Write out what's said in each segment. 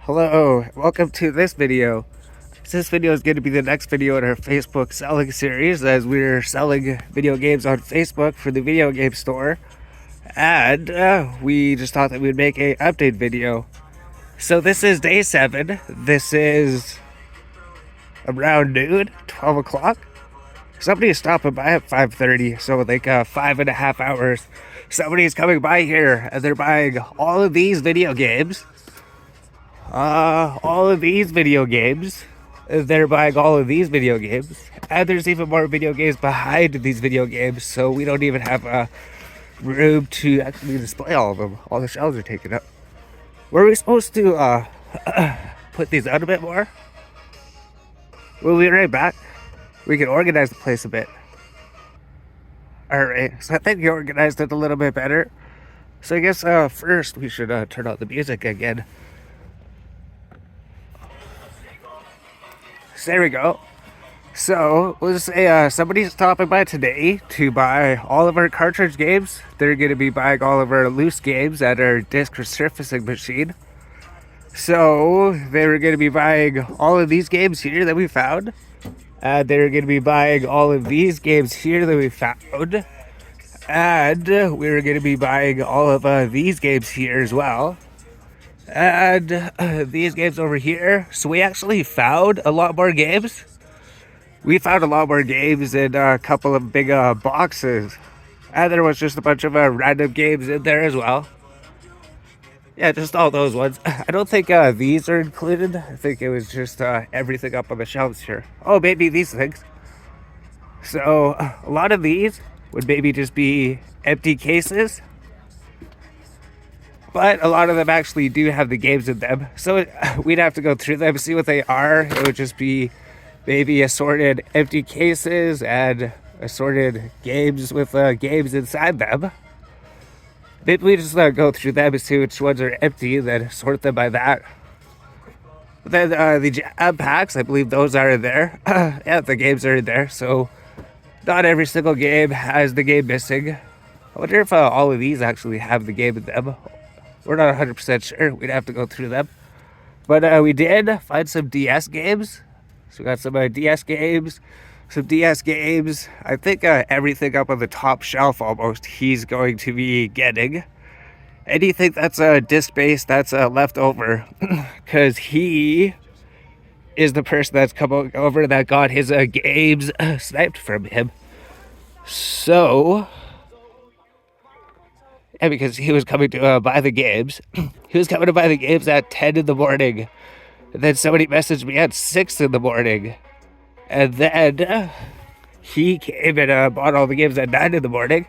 Hello, welcome to this video. This video is going to be the next video in our Facebook selling series, as we're selling video games on Facebook for the video game store. And we just thought that we'd make a update video. So this is day 7. This is around noon, 12 o'clock. Somebody is stopping by at 5:30, so like 5.5 hours. Somebody's coming by here and they're buying all of these video games. They're buying all of these video games, and there's even more video games behind these video games, so we don't even have room to actually display all of them. All the shelves are taken up. Were we supposed to put these out a bit more? We'll be right back. We can organize the place a bit. Alright, so I think you organized it a little bit better. So I guess first we should turn on the music again. So there we go. So we'll just say somebody's stopping by today to buy all of our cartridge games. They're going to be buying all of our loose games at our disc resurfacing machine. So they were going to be buying all of these games here that we found. They're going to be buying all of these games here that we found. And we were going to be buying all of these games here as well. And these games over here. So we actually found a lot more games. We found a lot more games in a couple of big boxes. And there was just a bunch of random games in there as well. Yeah, just all those ones. I don't think these are included. I think it was just everything up on the shelves here. Oh, maybe these things. So a lot of these would maybe just be empty cases. But a lot of them actually do have the games in them. So we'd have to go through them, see what they are. It would just be maybe assorted empty cases and assorted games with games inside them. Maybe we just go through them and see which ones are empty, then sort them by that. But then the jam packs, I believe those are in there. Yeah, the games are in there. So not every single game has the game missing. I wonder if all of these actually have the game in them. We're not 100% sure. We'd have to go through them. But we did find some DS games. So we got some DS games. Some DS games. I think everything up on the top shelf almost he's going to be getting. Anything that's disc-based that's left over. Because he is the person that's come over that got his games sniped from him. So... yeah, because he was coming to buy the games. He was coming to buy the games at 10 in the morning. And then somebody messaged me at 6 in the morning. And then he came and bought all the games at 9 in the morning.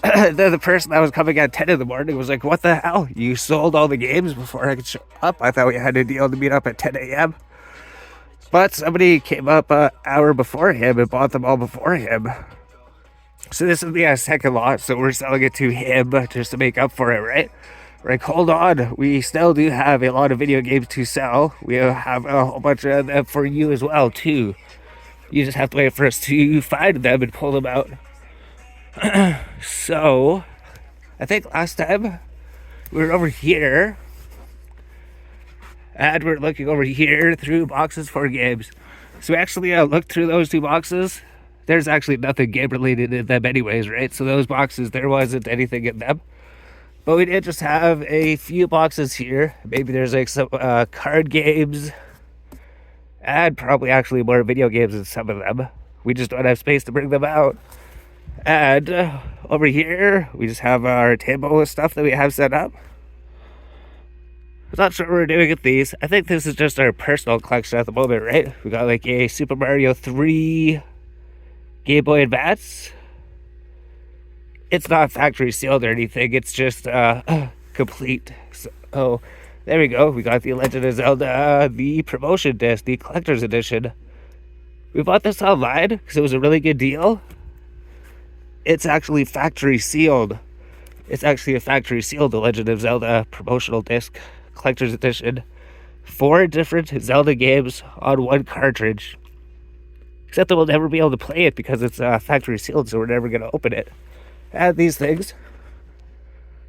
And then the person that was coming at 10 in the morning was like, what the hell? You sold all the games before I could show up? I thought we had a deal to meet up at 10 a.m. But somebody came up an hour before him and bought them all before him. So this is the second lot, so we're selling it to him just to make up for it, right? Like, hold on, we still do have a lot of video games to sell. We have a whole bunch of them for you as well, too. You just have to wait for us to find them and pull them out. So, I think last time we were over here, and we're looking over here through boxes for games. So we actually looked through those two boxes. There's actually nothing game related in them anyways, right? So those boxes, there wasn't anything in them. But we did just have a few boxes here. Maybe there's like some card games. And probably actually more video games than some of them. We just don't have space to bring them out. And over here, we just have our table with stuff that we have set up. I'm not sure what we're doing with these. I think this is just our personal collection at the moment, right? We got like a Super Mario 3... Game Boy Advance. It's not factory sealed or anything. It's just complete. So there we go. We got the Legend of Zelda, the promotion disc, the collector's edition. We bought this online because it was a really good deal. It's actually factory sealed. It's actually a factory sealed The Legend of Zelda promotional disc, collector's edition. 4 different Zelda games on one cartridge. Except that we'll never be able to play it because it's factory sealed, so we're never going to open it. And these things.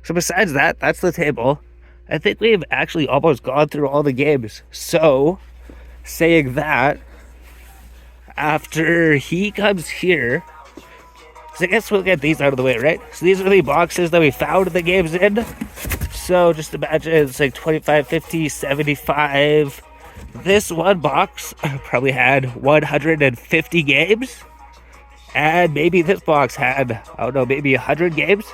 So besides that, that's the table. I think we've actually almost gone through all the games. So, saying that, after he comes here, so I guess we'll get these out of the way, right? So these are the boxes that we found the games in. So just imagine it's like 25, 50, 75. This one box probably had 150 games. And maybe this box had, I don't know, maybe 100 games.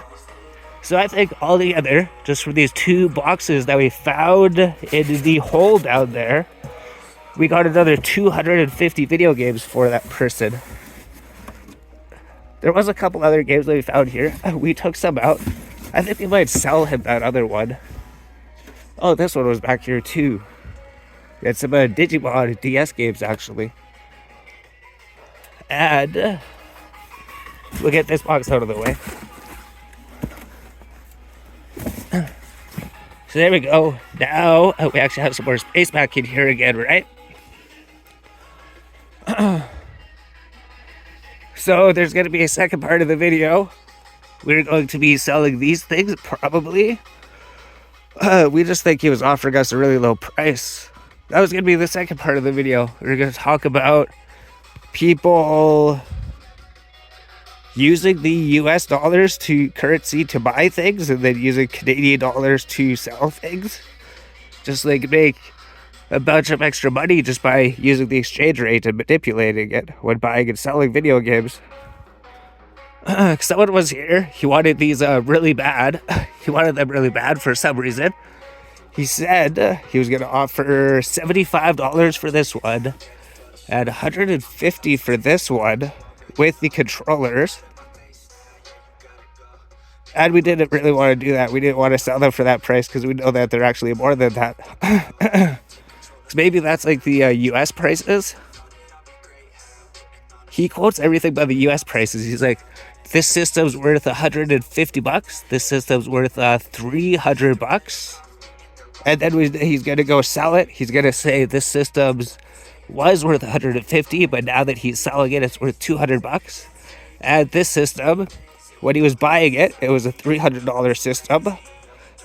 So I think all together, just for these two boxes that we found in the hole down there, we got another 250 video games for that person. There was a couple other games that we found here. We took some out. I think we might sell him that other one. Oh, this one was back here too. It's some Digimon DS games actually. And we'll get this box out of the way. So there we go. Now we actually have some more space back in here again, right? So there's going to be a second part of the video. We're going to be selling these things, probably. We just think he was offering us a really low price. That was going to be the second part of the video. We're going to talk about people using the US dollars to currency to buy things and then using Canadian dollars to sell things. Just like make a bunch of extra money just by using the exchange rate and manipulating it when buying and selling video games. Someone was here, he wanted these really bad. He wanted them really bad for some reason. He said he was going to offer $75 for this one and $150 for this one with the controllers. And we didn't really want to do that. We didn't want to sell them for that price because we know that they're actually more than that. So maybe that's like the US prices. He quotes everything by the US prices. He's like, this system's worth $150. This system's worth $300. And then he's going to go sell it. He's going to say this system's was worth $150, but now that he's selling it, it's worth $200. And this system, when he was buying it, it was a $300 system.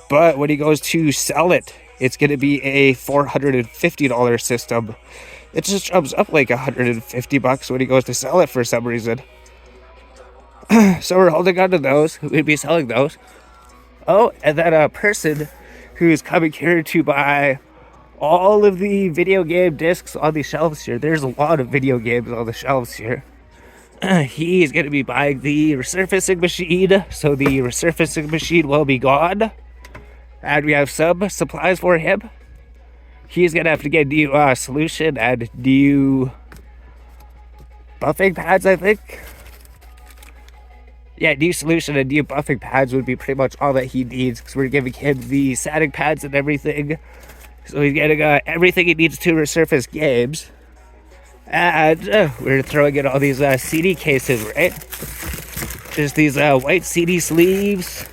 But when he goes to sell it, it's going to be a $450 system. It just jumps up like $150 when he goes to sell it for some reason. So we're holding on to those. We'd be selling those. Oh, and then a person who's coming here to buy all of the video game discs on the shelves here. There's a lot of video games on the shelves here. He's going to be buying the resurfacing machine, so the resurfacing machine will be gone. And we have some supplies for him. He's going to have to get new solution and new buffing pads, I think. Yeah, new solution and new buffing pads would be pretty much all that he needs, because we're giving him the sanding pads and everything. So he's getting everything he needs to resurface games. And we're throwing in all these CD cases, right? There's these white CD sleeves.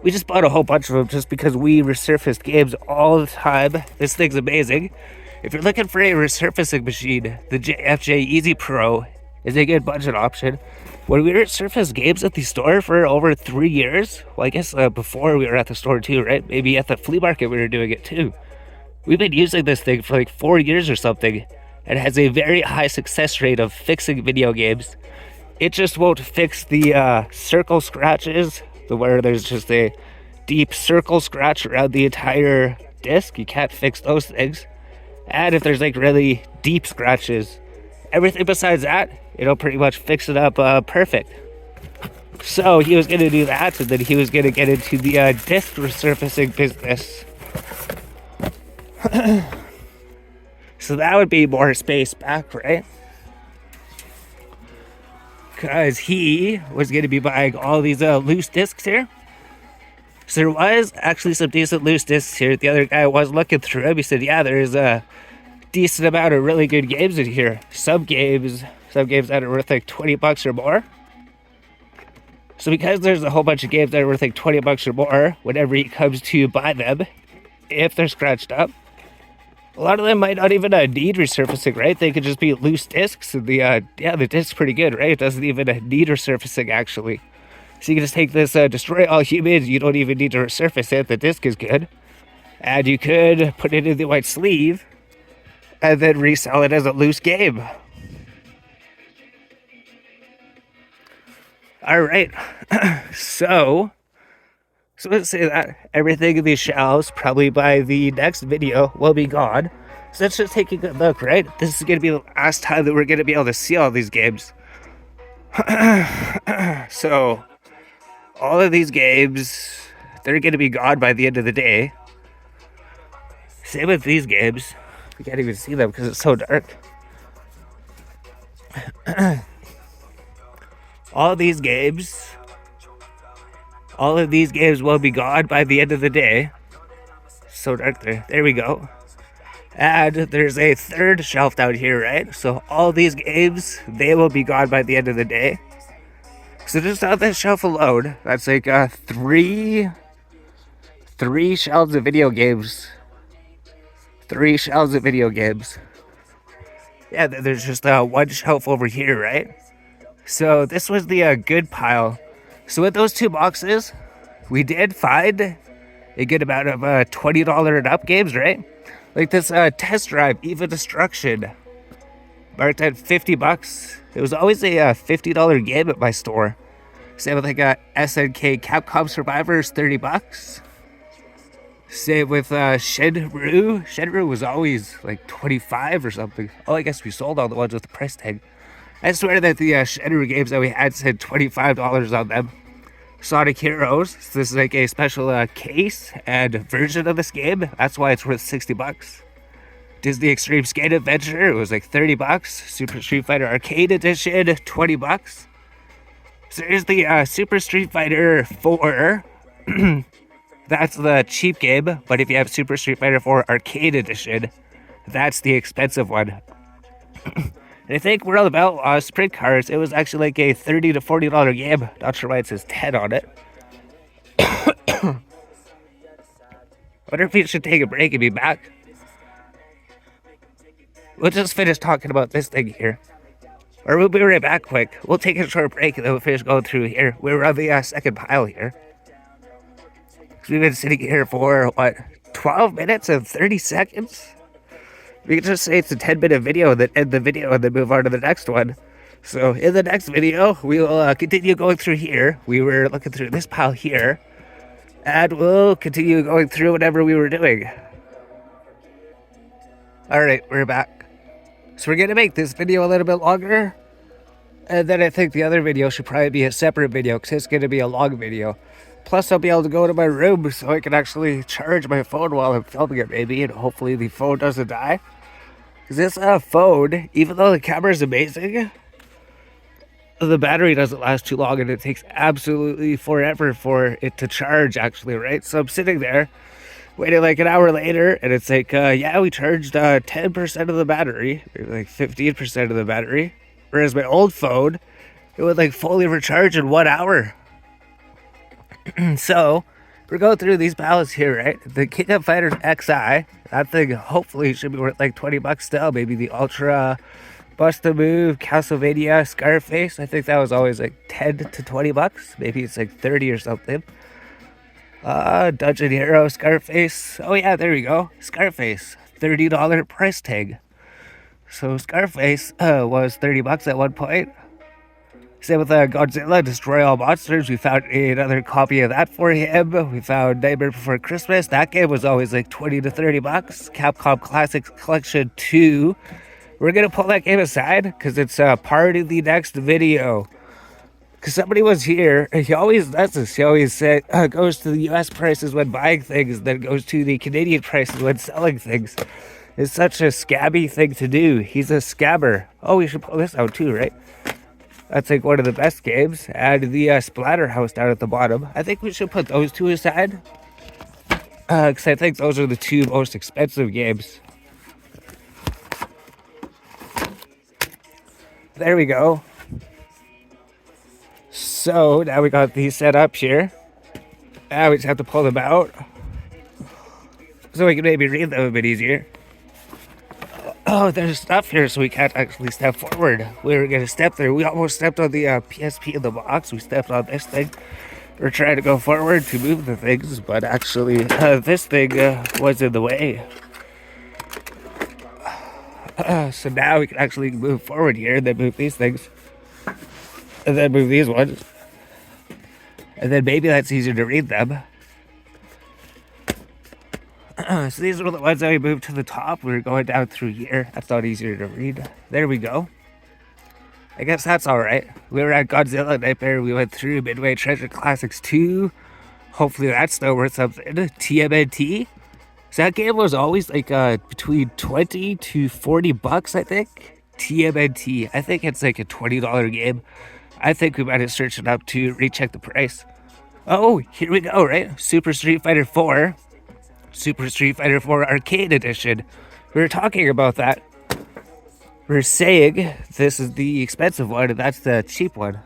We just bought a whole bunch of them just because we resurfaced games all the time. This thing's amazing. If you're looking for a resurfacing machine, the FJ Easy Pro is a good budget option. When we resurfaced games at the store for over 3 years, well, I guess before we were at the store too, right? Maybe at the flea market we were doing it too. We've been using this thing for like 4 years or something, and it has a very high success rate of fixing video games. It just won't fix the circle scratches, where there's just a deep circle scratch around the entire disc. You can't fix those things. And if there's like really deep scratches, everything besides that, it'll pretty much fix it up perfect. So he was going to do that, and then he was going to get into the disc resurfacing business. So that would be more space back, right? Because he was going to be buying all these loose discs here. So there was actually some decent loose discs here. The other guy was looking through them. He said, yeah, there's a decent amount of really good games in here. Some games that are worth like $20 or more. So because there's a whole bunch of games that are worth like $20 or more, whenever he comes to buy them, if they're scratched up, a lot of them might not even need resurfacing, right? They could just be loose discs. And the disc's pretty good, right? It doesn't even need resurfacing, actually. So you can just take this Destroy All Humans. You don't even need to resurface it. The disc is good. And you could put it in the white sleeve and then resell it as a loose game. All right. So let's say that everything in these shelves probably by the next video will be gone. So let's just take a good look, right? This is going to be the last time that we're going to be able to see all these games. So all of these games, they're going to be gone by the end of the day. Same with these games. We can't even see them because it's so dark. All of these games will be gone by the end of the day. So dark there. There we go. And there's a third shelf down here, right? So all these games, they will be gone by the end of the day. So just on this shelf alone, that's like three shelves of video games. 3 shelves of video games. Yeah, there's just one shelf over here, right? So this was the good pile. So with those 2 boxes, we did find a good amount of $20 and up games, right? Like this Test Drive, Eva Destruction, marked at $50. It was always a $50 game at my store. Same with like SNK Capcom Survivors, $30. Same with Shenmue. Shenmue was always like 25 or something. Oh, I guess we sold all the ones with the price tag. I swear that the Shenmue games that we had said $25 on them. Sonic Heroes. So this is like a special case and version of this game. That's why it's worth $60. Disney Extreme Skate Adventure. It was like $30. Super Street Fighter Arcade Edition, $20. So here's the Super Street Fighter 4. That's the cheap game, but if you have Super Street Fighter 4 Arcade Edition, that's the expensive one. And I think World of Outlaws Sprint Cars, it was actually like a $30 to $40 game. Not sure why it says 10 on it. I wonder if we should take a break and be back. We'll just finish talking about this thing here. Or we'll be right back quick. We'll take a short break and then we'll finish going through here. We're on the second pile here. We've been sitting here for, 12 minutes and 30 seconds? We can just say it's a 10-minute video, then end the video, and then move on to the next one. So, in the next video, we'll continue going through here. We were looking through this pile here. And we'll continue going through whatever we were doing. Alright, we're back. So we're going to make this video a little bit longer. And then I think the other video should probably be a separate video, because it's going to be a long video. Plus, I'll be able to go to my room so I can actually charge my phone while I'm filming it, maybe, and hopefully the phone doesn't die. Because this phone, even though the camera is amazing, the battery doesn't last too long, and it takes absolutely forever for it to charge, actually, right? So I'm sitting there, waiting like an hour later, and it's like, yeah, we charged 10% of the battery, maybe like 15% of the battery. Whereas my old phone, it would like fully recharge in 1 hour. So, we're going through these pallets here, right? The King of Fighters XI, that thing hopefully should be worth like $20 still. Maybe the Ultra, Bust a Move, Castlevania, Scarface. I think that was always like 10 to $20. Maybe it's like 30 or something. Dungeon Hero, Scarface. Oh yeah, there we go. Scarface, $30 price tag. So Scarface was $30 at one point. Same with Godzilla, Destroy All Monsters. We found another copy of that for him. We found Nightmare Before Christmas. That game was always like $20 to $30. Capcom Classics Collection 2. We're going to pull that game aside because it's part of the next video. Because somebody was here, and he always does this. He always goes to the US prices when buying things, then goes to the Canadian prices when selling things. It's such a scabby thing to do. He's a scabber. Oh, we should pull this out too, right? That's like one of the best games. And the Splatterhouse down at the bottom. I think we should put those two aside. Because I think those are the 2 most expensive games. There we go. So, now we got these set up here. Now we just have to pull them out. So we can maybe read them a bit easier. Oh, there's stuff here, so we can't actually step forward. We were gonna step there. We almost stepped on the PSP in the box. We stepped on this thing. We're trying to go forward to move the things, but actually, this thing was in the way. So now we can actually move forward here, and then move these things, and then move these ones, and then maybe that's easier to read them. So these are the ones that we moved to the top. We were going down through here. That's not easier to read. There we go. I guess that's alright. We were at Godzilla Nightmare. We went through Midway Treasure Classics 2. Hopefully that's still worth something. TMNT. So that game was always like between 20 to 40 bucks, I think. TMNT. I think it's like a $20 game. I think we might have searched it up to recheck the price. Oh, here we go, right? Super Street Fighter 4. Super Street Fighter 4 Arcade Edition. We were talking about that. We're saying this is the expensive one and that's the cheap one.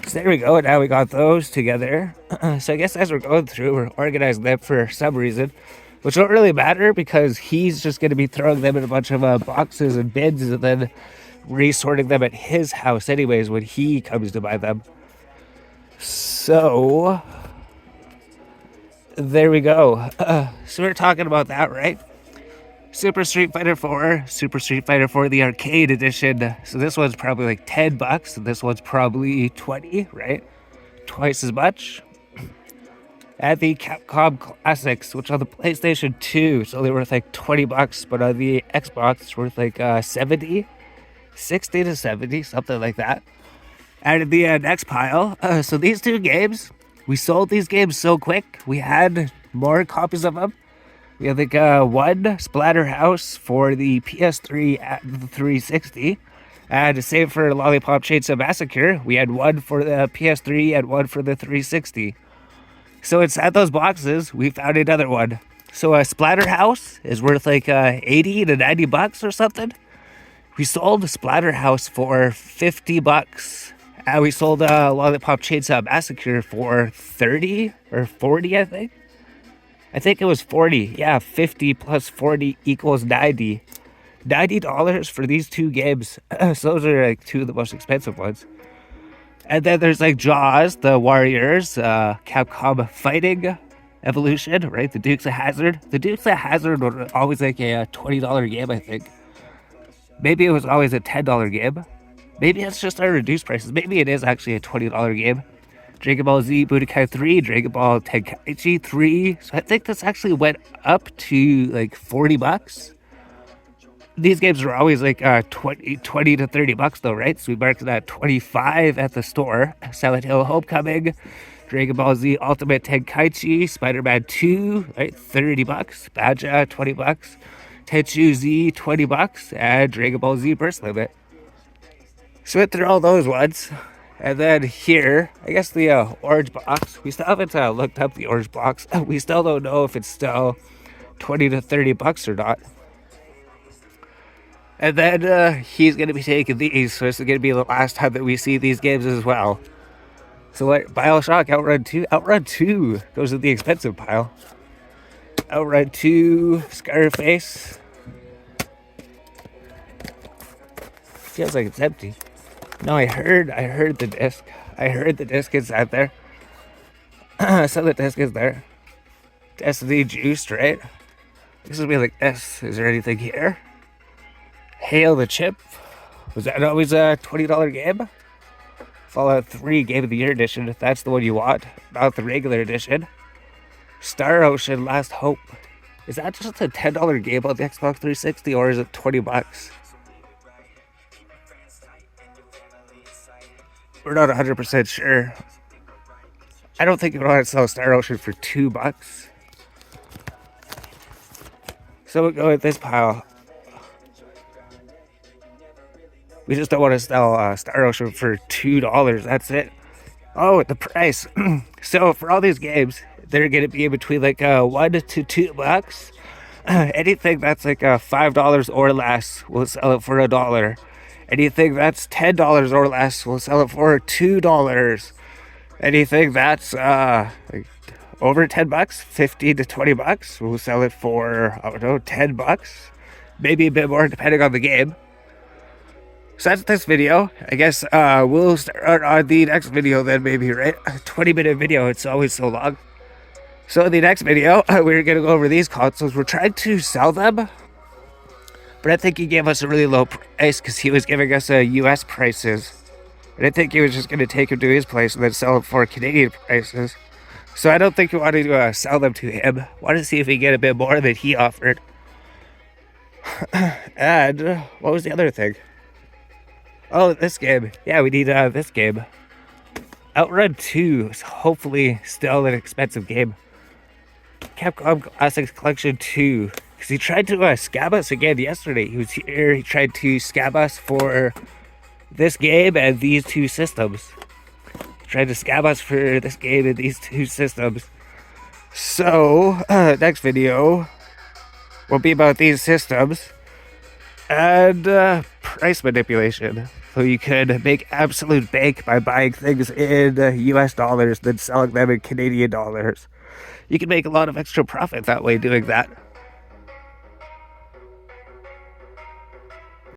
So there we go. Now we got those together. So I guess as we're going through, we're organizing them for some reason, which don't really matter because he's just going to be throwing them in a bunch of boxes and bins and then resorting them at his house anyways when he comes to buy them. So there we go. So we're talking about that, right? Super Street Fighter 4, Super Street Fighter 4, the arcade edition. So this one's probably like 10 bucks, and this one's probably 20, right? Twice as much. At the Capcom Classics, which on the PlayStation 2, so they were worth like 20 bucks, but on the Xbox, it's worth like 70, 60 to 70, something like that. Added the next pile. So these two games, we sold these games so quick. We had more copies of them. We had like one Splatterhouse for the PS3 at the 360. And same for Lollipop Chainsaw Massacre. We had one for the PS3 and one for the 360. So inside those boxes, we found another one. So a Splatterhouse is worth like 80 to 90 bucks or something. We sold Splatterhouse for 50 bucks. And we sold Lollipop Chainsaw Massacre for 30 or 40, I think. I think it was 40. Yeah, 50 plus 40 equals 90. $90 for these two games. So those are like two of the most expensive ones. And then there's like Jaws, the Warriors, Capcom Fighting Evolution, right? The Dukes of Hazzard. The Dukes of Hazzard were always like a $20 game, I think. Maybe it was always a $10 game. Maybe it's just our reduced prices. Maybe it is actually a $20 game. Dragon Ball Z Budokai 3, Dragon Ball Tenkaichi 3. So I think this actually went up to like 40 bucks. These games are always like 20 to 30 bucks though, right? So we marked it at 25 at the store. Silent Hill Homecoming, Dragon Ball Z Ultimate Tenkaichi, Spider-Man 2, right? 30 bucks. Baja, 20 bucks. Tenchu Z, 20 bucks. And Dragon Ball Z Burst Limit. So went through all those ones. And then here, I guess the orange box. We still haven't looked up the orange box. We still don't know if it's still 20 to 30 bucks or not. And then he's going to be taking these, so this is going to be the last time that we see these games as well. So what? Bioshock Outrun 2? Outrun 2 goes to the expensive pile. Outrun 2, Scarface. Feels like it's empty. No, I heard the disc. I heard the disc is out there. So the disc is there. Destiny Juiced, right? This will be like this. Is there anything here? Hail the Chip. Was that always a $20 game? Fallout 3 Game of the Year edition, if that's the one you want. Not the regular edition. Star Ocean Last Hope. Is that just a $10 game on the Xbox 360 or is it 20 bucks? We're not 100% sure. I don't think you want to sell Star Ocean for $2. So we'll go with this pile. We just don't want to sell Star Ocean for $2. That's it. Oh, the price. So for all these games, they're going to be in between like $1 to $2. Anything that's like $5 or less, we'll sell it for $1. Anything that's $10 or less, we'll sell it for $2. Anything that's like over 10 bucks, 15 to 20 bucks. We'll sell it for, I don't know, 10 bucks, maybe a bit more depending on the game. So that's this video. I guess we'll start on the next video then, maybe, right? A 20-minute video, it's always so long. So in the next video, we're going to go over these consoles. We're trying to sell them, but I think he gave us a really low price because he was giving us US prices. And I think he was just going to take them to his place and then sell them for Canadian prices. So I don't think we want to sell them to him. Want to see if we get a bit more than he offered. And what was the other thing? Oh, this game. Yeah, we need this game. Outrun 2 is hopefully still an expensive game. Capcom Classics Collection 2. Because he tried to scab us again yesterday. He was here, he tried to scab us for this game and these two systems. He tried to scab us for this game and these two systems. So, next video will be about these systems and price manipulation. So you could make absolute bank by buying things in US dollars, then selling them in Canadian dollars. You can make a lot of extra profit that way doing that.